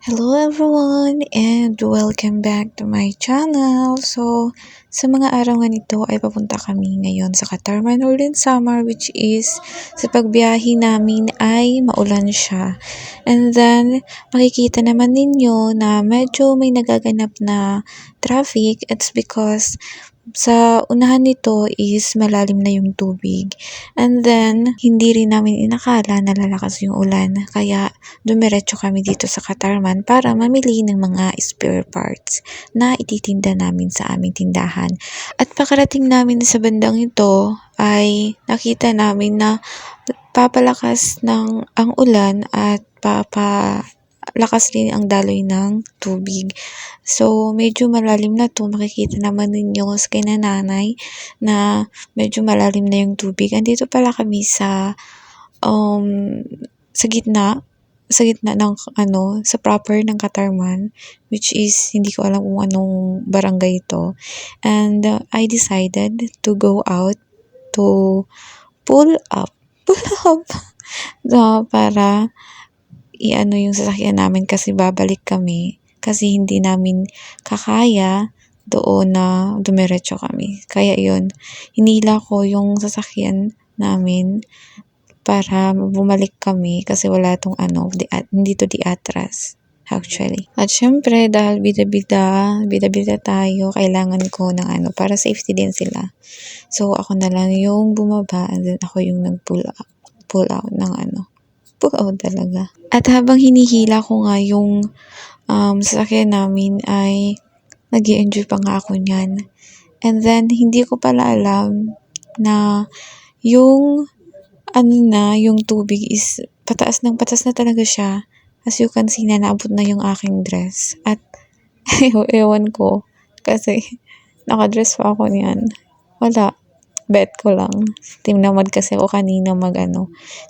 Hello everyone and welcome back to my channel. So, sa mga araw nga nito ay papunta kami ngayon sa Katarman Northern Samar, which is sa pagbiyahe namin ay maulan siya. And then, makikita naman ninyo na medyo may nagaganap na traffic. It's because sa unahan nito is malalim na yung tubig. And then, hindi rin namin inakala na lalakas yung ulan. Kaya, dumiretso kami dito sa Katarman para mamili ng mga spare parts na ititinda namin sa aming tindahan. At pakarating namin sa bandang ito ay nakita namin na papalakas ng ang ulan at lakas din ang daloy ng tubig. So, medyo malalim na to. Makikita naman ninyo sa kinananay na medyo malalim na yung tubig. Andito pala kami sa gitna ng sa proper ng Katarman, which is hindi ko alam kung anong barangay ito. And I decided to go out to pull up para yung sasakyan namin kasi babalik kami kasi hindi namin kakaya doon na dumiretso kami. Kaya yun, hinila ko yung sasakyan namin para bumalik kami kasi wala tong hindi to atras actually. At syempre, dahil bida-bida tayo, kailangan ko ng para safety din sila. So, ako na lang yung bumaba and then ako yung nag-pull out ng pull out talaga. At habang hinihila ko nga yung sasakyan namin ay nag-i-enjoy pa nga ako niyan. And then, hindi ko pala alam na yung yung tubig is pataas na talaga siya. As you can see na naabot na yung aking dress. At ewan ko kasi nakadress pa ako niyan. Wala. Bet ko lang. Tinamad kasi ako kanina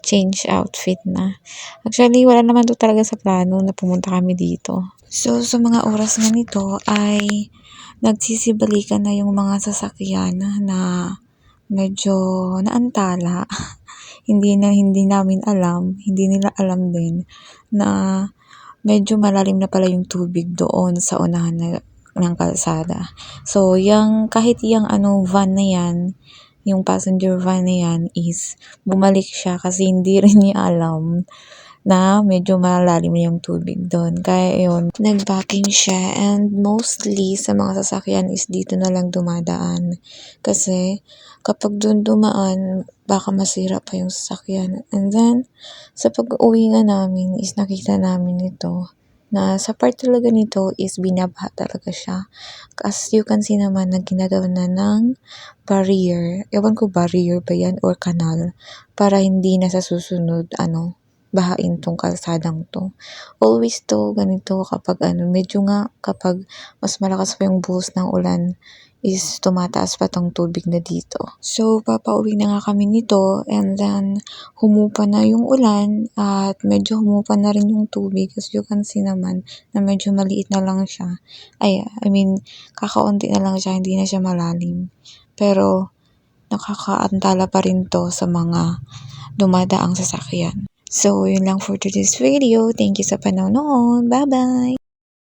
change outfit na. Actually, wala naman to talaga sa plano na pumunta kami dito. So, sa mga oras nga nito ay nagsisibalikan na yung mga sasakyan na medyo naantala. hindi namin alam, hindi nila alam din na medyo malalim na pala yung tubig doon sa unahan ng kalsada. So, kahit yung van na yan, yung passenger van na yan is bumalik siya kasi hindi rin niya alam na medyo malalim na yung tubig doon. Kaya yun, nag-backing siya and mostly sa mga sasakyan is dito na lang dumadaan. Kasi kapag doon dumaan, baka masira pa yung sasakyan. And then, sa pag-uwi nga namin is nakita namin ito na sa part talaga nito is binabaha talaga siya. As you can see naman na ginagawa na ng barrier. Ewan ko barrier ba yan or kanal para hindi na sa susunod bahain tong kalsadang to. Always to ganito kapag medyo nga kapag mas malakas pa yung buhos ng ulan is tumataas pa tong tubig na dito. So, papauwi na nga kami nito and then humupa na yung ulan at medyo humupa na rin yung tubig. As you can see naman na medyo maliit na lang siya. Kakaunti na lang siya, hindi na siya malalim. Pero, nakakaantala pa rin to sa mga dumadaang sasakyan. So, yun lang for today's video. Thank you sa panonood. Bye-bye!